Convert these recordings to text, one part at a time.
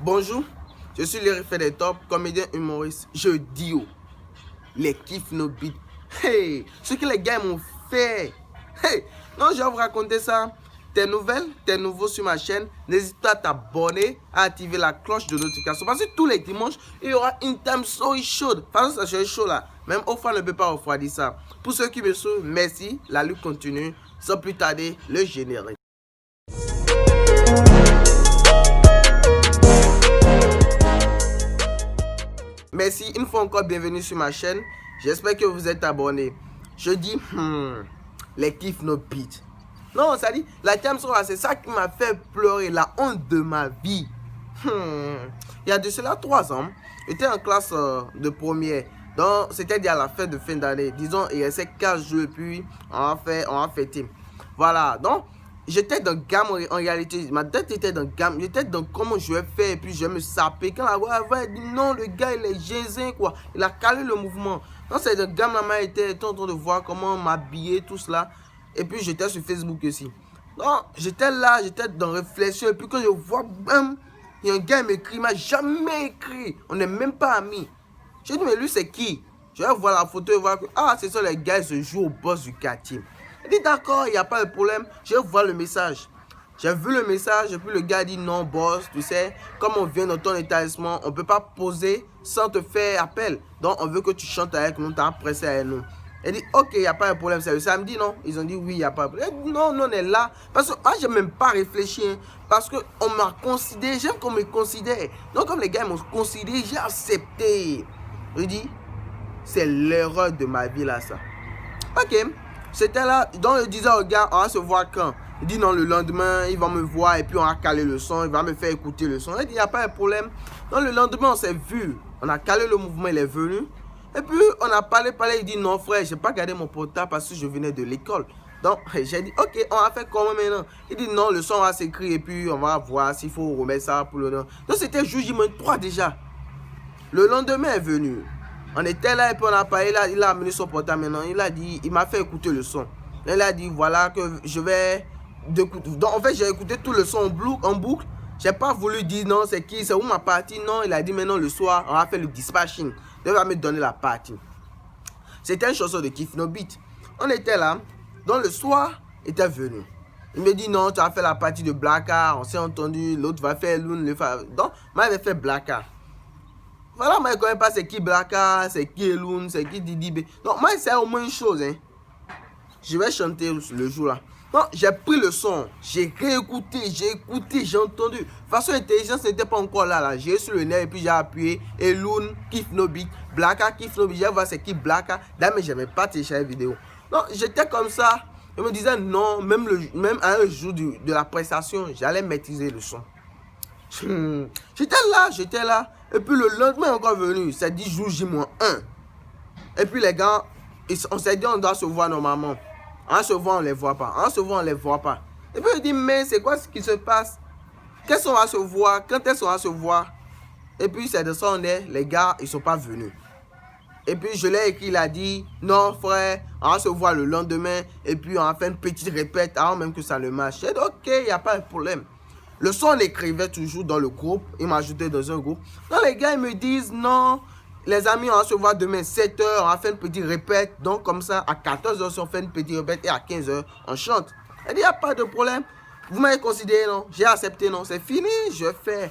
Bonjour, je suis l'Érifé des Top, comédien humoriste. Je dis les kiffs no beat. Hey, ce que les gars m'ont fait. Hey, non, je vais vous raconter ça. Tes nouvelles, tes nouveaux sur ma chaîne, n'hésite pas à t'abonner, à activer la cloche de notification. Parce que tous les dimanches, il y aura une time so chaude. Enfin, ça c'est chaud là. Même Ofa ne peut pas refroidir ça. Pour ceux qui me suivent, merci. La lutte continue. Sans plus tarder, le générique. Merci, une fois encore, bienvenue sur ma chaîne. J'espère que vous êtes abonnés. Je dis, les kiffs no beat. Non, ça dit, la thème sera, c'est ça qui m'a fait pleurer, la honte de ma vie. Il y a de cela 3 ans, j'étais en classe de première. Donc, c'était à la fête de fin d'année. Disons, il restait 15 jours, puis on a fêté. Voilà, donc, j'étais dans gamme en réalité. Ma tête était dans gamme. J'étais dans comment je vais faire, et puis je vais me saper. Quand la voix elle dit non, le gars il est gêné, quoi. Il a calé le mouvement. Donc, c'est dans gamme, la main était en train de voir comment m'habiller, tout cela. Et puis, j'étais sur Facebook aussi. Donc, j'étais là, j'étais dans réflexion. Et puis, quand je vois, bam, il y a un gars qui m'écrit, il m'a jamais écrit. On n'est même pas amis. J'ai dit, mais lui, c'est qui? Je vais voir la photo et voir que, ah, c'est ça, les gars, ils se jouent au boss du quartier. Il dit, d'accord, il n'y a pas de problème. Je vais voir le message. J'ai vu le message, et puis le gars dit, non, boss, tu sais, comme on vient dans ton établissement, on ne peut pas poser sans te faire appel. Donc, on veut que tu chantes avec nous, tu as pressé avec nous. Il dit, ok, il n'y a pas de problème. C'est le samedi, non? Ils ont dit, oui, il n'y a pas de problème. Non, on est là. Parce que moi, je n'ai même pas réfléchi. Hein, parce qu'on m'a considéré, j'aime qu'on me considère. Donc, comme les gars m'ont considéré, j'ai accepté. Je dis, c'est l'erreur de ma vie, là, ça. Ok, c'était là. Donc, je disais au gars, on va se voir quand? Il dit, non, le lendemain, il va me voir et puis on a calé le son. Il va me faire écouter le son. Il dit, il n'y a pas de problème. Donc, le lendemain, on s'est vu. On a calé le mouvement, il est venu. Et puis, on a parlé, il dit, non frère, je n'ai pas gardé mon portable parce que je venais de l'école. Donc, j'ai dit, ok, on va faire comment maintenant? Il dit, non, le son va s'écrire et puis on va voir s'il faut remettre ça pour le nom. Donc, c'était jour J-3 déjà. Le lendemain est venu. On était là et puis on a parlé, il a amené son portable maintenant. Il a dit, il m'a fait écouter le son. Il a dit, voilà, que je vais... Donc, en fait, j'ai écouté tout le son en boucle. J'ai pas voulu dire non, c'est qui, c'est où ma partie. Non, il a dit maintenant le soir, on va faire le dispatching. Il va me donner la partie. C'était une chanson de Kiff No Beat. On était là, donc le soir, il était venu. Il me dit non, tu vas faire la partie de Blacka. On s'est entendu, l'autre va faire Loon. Donc, moi, j'avais fait Blacka. Voilà, moi, je ne connais pas c'est qui Blacka, c'est qui Loon, c'est qui Didi B. Donc, moi, c'est au moins une chose. Hein. Je vais chanter le jour là. Non, j'ai pris le son, j'ai réécouté, j'ai écouté, j'ai entendu. De toute façon, l'intelligence n'était pas encore là. J'ai sur le nez et puis j'ai appuyé. Et Loon, Kiff No Beat, Blacka, Kiff No Beat. J'ai vu c'est qui Blacka. D'ailleurs, mais je n'avais pas téléchargé la vidéo. Non, j'étais comme ça. Je me disais non, même à un jour de la prestation, j'allais maîtriser le son. J'étais là. Et puis le lendemain encore venu, c'est 10 jours J-1. Et puis les gars, on s'est dit on doit se voir normalement. En se voit, on ne les voit pas. En se voit, on ne les voit pas. Et puis, il dit, mais c'est quoi ce qui se passe? Qu'est-ce qu'on va se voir? Quand est-ce qu'on va se voir? Et puis, c'est de ça on est. Les gars, ils ne sont pas venus. Et puis, je l'ai écrit, il a dit, non, frère, on va se voir le lendemain. Et puis, on va faire une petite répète avant même que ça ne marche. J'ai dit, ok, il n'y a pas de problème. Le son, on écrivait toujours dans le groupe. Il m'a ajouté dans un groupe. Donc, les gars, ils me disent, non. Les amis, on va se voir demain 7h, on va faire une petite répète. Donc comme ça, à 14h, on fait une petite répète et à 15h, on chante. Elle dit, il n'y a pas de problème. Vous m'avez considéré, non? J'ai accepté, non? C'est fini, je fais.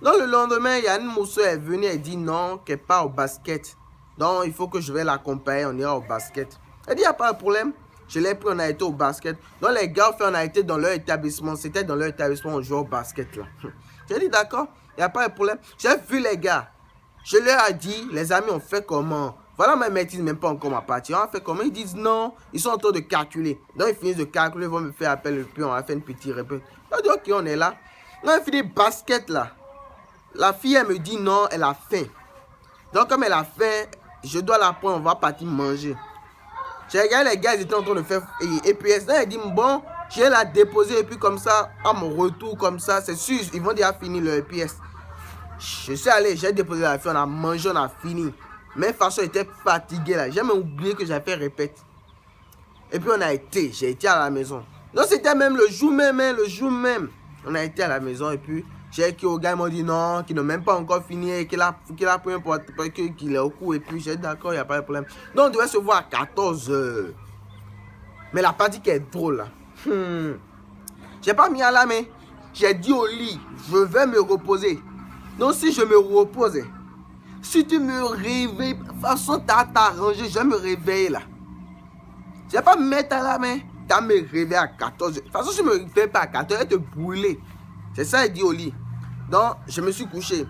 Donc le lendemain, il y a une mousseau, elle est venue, elle dit non, qu'elle part au basket. Donc il faut que je vais l'accompagner, on ira au basket. Elle dit, il n'y a pas de problème. Je l'ai pris, on a été au basket. Donc les gars, on a été dans leur établissement. C'était dans leur établissement, on jouait au basket là. J'ai dit, d'accord, il n'y a pas de problème. J'ai vu les gars. Je leur ai dit, les amis, on fait comment? Voilà, ma maîtrise même pas encore ma partie. On a fait comment? Ils disent non, ils sont en train de calculer. Donc, ils finissent de calculer, ils vont me faire appel et puis on va faire une petite répète. On dit, ok, on est là. On a fini basket là. La fille, elle me dit non, elle a faim. Donc, comme elle a faim, je dois la prendre, on va partir manger. J'ai regardé les gars, ils étaient en train de faire EPS. Donc, elle dit, bon, je vais la déposer et puis comme ça, à mon retour, comme ça, c'est sûr, ils vont déjà finir le EPS. Je suis allé, j'ai déposé la fille, on a mangé, on a fini. Mais de toute façon, j'étais fatigué là. J'ai même oublié que j'avais fait répète. Et puis j'ai été à la maison. Donc c'était même le jour même, On a été à la maison et puis J'ai écrit au gars, ils m'ont dit non, qu'il n'a même pas encore fini, qu'il a pris un portefeuille, qu'il est au cou. Et puis j'ai dit d'accord, il n'y a pas de problème. Donc on devait se voir à 14 h. Mais la partie qui est drôle là. J'ai pas mis à la main. J'ai dit au lit, je vais me reposer. Donc si je me repose, si tu me réveilles, de toute façon t'as arrangé, je vais me réveiller là. Je vais pas me mettre à la main. Tu vas me réveiller à 14 h. De toute façon, je ne me réveille pas à 14 h, je vais te brûler. C'est ça, il dit au lit. Donc, je me suis couché.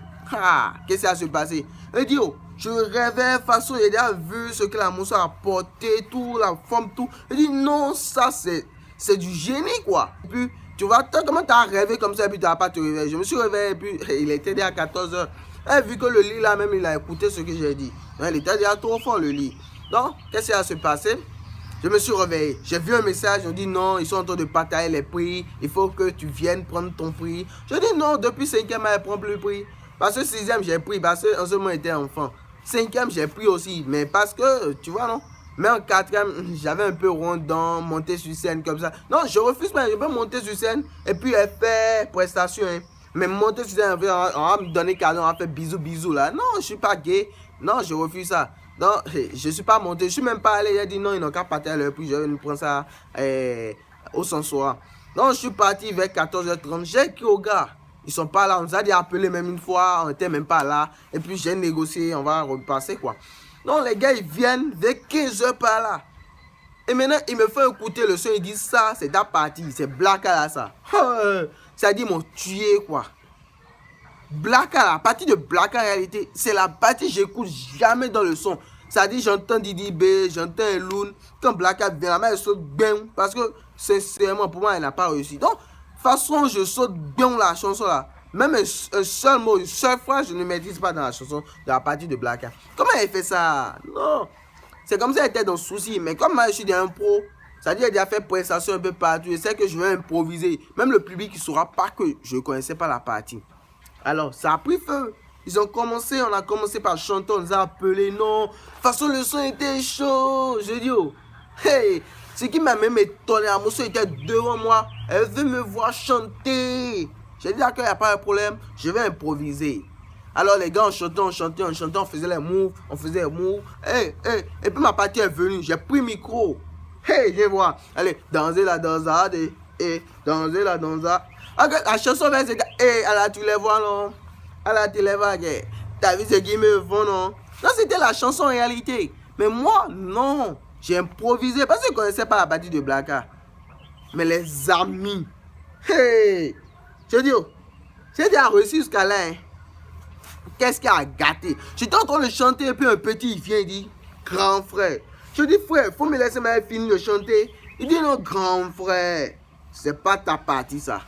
Qu'est-ce qui va se passer? Il dit, oh, je me réveille, de toute façon, il a vu ce que la mousse a porté, tout, la forme, tout. Il dit, non, ça, c'est du génie, quoi. Et puis, tu vois, comment tu as rêvé comme ça, et puis tu n'as pas te réveiller. Je me suis réveillé, et puis, il était déjà à 14 h. Et vu que le lit, là, même, il a écouté ce que j'ai dit. Donc, il était déjà trop fort, le lit. Donc, qu'est-ce qui va se passer? Je me suis réveillé. J'ai vu un message. On dit non, ils sont en train de partager les prix. Il faut que tu viennes prendre ton prix. Je dis non, depuis 5e, elle ne prend plus le prix. Parce que 6e, j'ai pris. Parce qu'en ce moment, j'étais enfant. 5e, j'ai pris aussi. Mais parce que, tu vois, non. Mais en 4e, j'avais un peu rondant, monter sur scène comme ça. Non, je refuse pas. Je peux monter sur scène et puis elle fait prestation. Hein. Mais monter sur scène, on va me donner cadeau, on va faire bisous, bisous là. Non, je ne suis pas gay. Non, je refuse ça. Donc, je ne suis pas monté, je ne suis même pas allé. Il a dit non, ils n'ont qu'à partir à leur prix. Je vais nous prendre ça au Sansoir. Donc, je suis parti vers 14 h 30. J'ai écrit aux gars, ils ne sont pas là. On nous a dit appeler même une fois, on n'était même pas là. Et puis, j'ai négocié, on va repasser quoi. Donc, les gars, ils viennent vers 15 h par là. Et maintenant, ils me font écouter le son. Ils disent ça, c'est ta partie, c'est Blacka là, ça. Ça dit, ils m'ont tué quoi. Blacka, la partie de Blacka en réalité, c'est la partie que j'écoute jamais dans le son. Ça dit, j'entends Didi B, j'entends Elune. Quand Blacka vient, la main, elle saute bien. Parce que, sincèrement, pour moi, elle n'a pas réussi. Donc, de toute façon, je saute bien la chanson là. Même un seul mot, une seule phrase, je ne maîtrise pas dans la chanson de la partie de Blacka. Comment elle fait ça? Non. C'est comme si elle était dans le souci. Mais comme moi, je suis un pro, ça dit, elle a fait prestation un peu partout. Je sais que je vais improviser. Même le public ne saura pas que je ne connaissais pas la partie. Alors, ça a pris feu. Ils ont commencé, on a commencé par chanter, on nous a appelés, non. De toute façon, le son était chaud. Je dis, oh, hey, ce qui m'a même étonné, la mousseau était devant moi. Elle veut me voir chanter. J'ai dit, d'accord, il n'y a pas de problème, je vais improviser. Alors, les gars, on chantait, on faisait les moves, Hey, hey. Et puis, ma partie est venue, j'ai pris le micro. Hey, viens voir. Allez, danser la dansade, danser la dansade. La chanson va se dire, hey, à la tu les vois, non? À la tu les vois, t'as vu ce qui me font, non? Non, c'était la chanson en réalité. Mais moi, non. J'ai improvisé parce que je ne connaissais pas la partie de Blacka. Mais les amis, hey! Je dis, j'ai déjà réussi jusqu'à là, hein. Qu'est-ce qui a gâté? J'étais en train de chanter et puis un petit, il vient, il dit, grand frère. Je dis, frère, il faut me laisser finir de chanter. Il dit, non, grand frère, c'est pas ta partie, ça.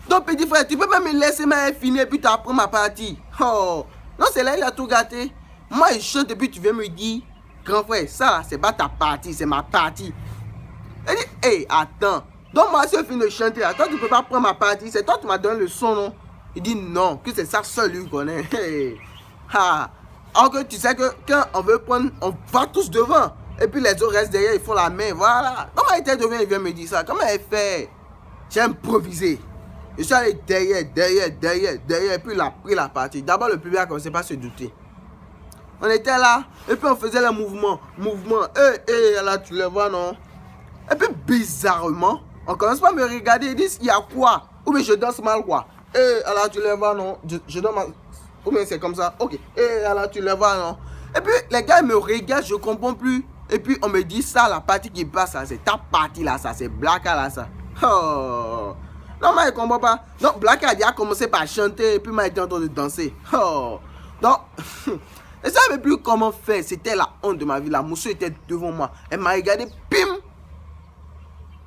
Donc, petit frère, tu peux pas me laisser finir et puis tu apprends ma partie. Oh, non, c'est là, il a tout gâté. Moi, je chante et puis tu viens me dire, grand frère, ça, c'est pas ta partie, c'est ma partie. Il dit, hey, attends. Donc, moi, si je finis de chanter, toi, tu peux pas prendre ma partie. C'est toi qui m'as donné le son, non? Il dit, non, que c'est ça seul lui connaît. Hey. Alors que tu sais que quand on veut prendre, on va tous devant. Et puis les autres restent derrière, ils font la main, voilà. Comment elle était devant, il vient me dire ça? Comment elle fait? J'ai improvisé. Je suis allé derrière, et puis il a pris la partie. D'abord, le public a commencé pas à se douter. On était là, et puis on faisait le mouvement. Là, tu le vois, non? Et puis, bizarrement, on commence pas à me regarder, ils disent, il y a quoi? Ou bien je danse mal, quoi? Là, tu le vois, non? Je danse mal. Ou bien c'est comme ça, ok. Là, tu le vois, non? Et puis, les gars, ils me regardent, je comprends plus. Et puis, on me dit ça, la partie qui passe, ça, c'est ta partie, là, ça, c'est Blacka, là, ça. Oh. Non, moi, je ne comprends pas. Donc, Blacka a déjà commencé par chanter et puis m'a été en train de danser. Oh. Donc, je ne savais plus comment faire. C'était la honte de ma vie. La mousseau était devant moi. Elle m'a regardé, pim.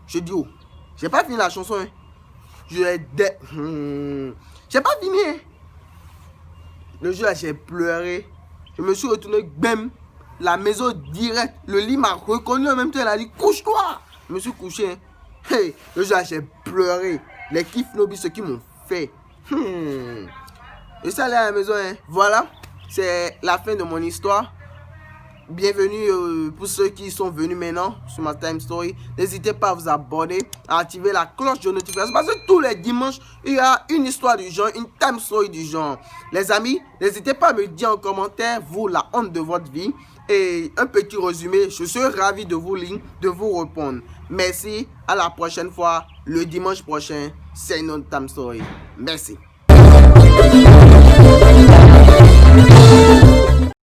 Je dis, oh, j'ai pas fini la chanson. Hein. J'ai pas fini. Hein. Le jour là, j'ai pleuré. Je me suis retourné, bam. La maison direct. Le lit m'a reconnu en même temps. Elle a dit, couche-toi. Je me suis couché. Hein. Hey, le jour là, j'ai pleuré. Les kiffs nobis, ce qu'ils m'ont fait. Je suis allé à la maison. Hein. Voilà, c'est la fin de mon histoire. bienvenue pour ceux qui sont venus maintenant sur ma time story. N'hésitez pas à vous abonner, à activer la cloche de notification parce que tous les dimanches, il y a une histoire du genre, une time story du genre. Les amis, n'hésitez pas à me dire en commentaire, vous, la honte de votre vie. Et un petit résumé, je serai ravi de vous lire, de vous répondre. Merci, à la prochaine fois, le dimanche prochain, c'est une autre time story. Merci.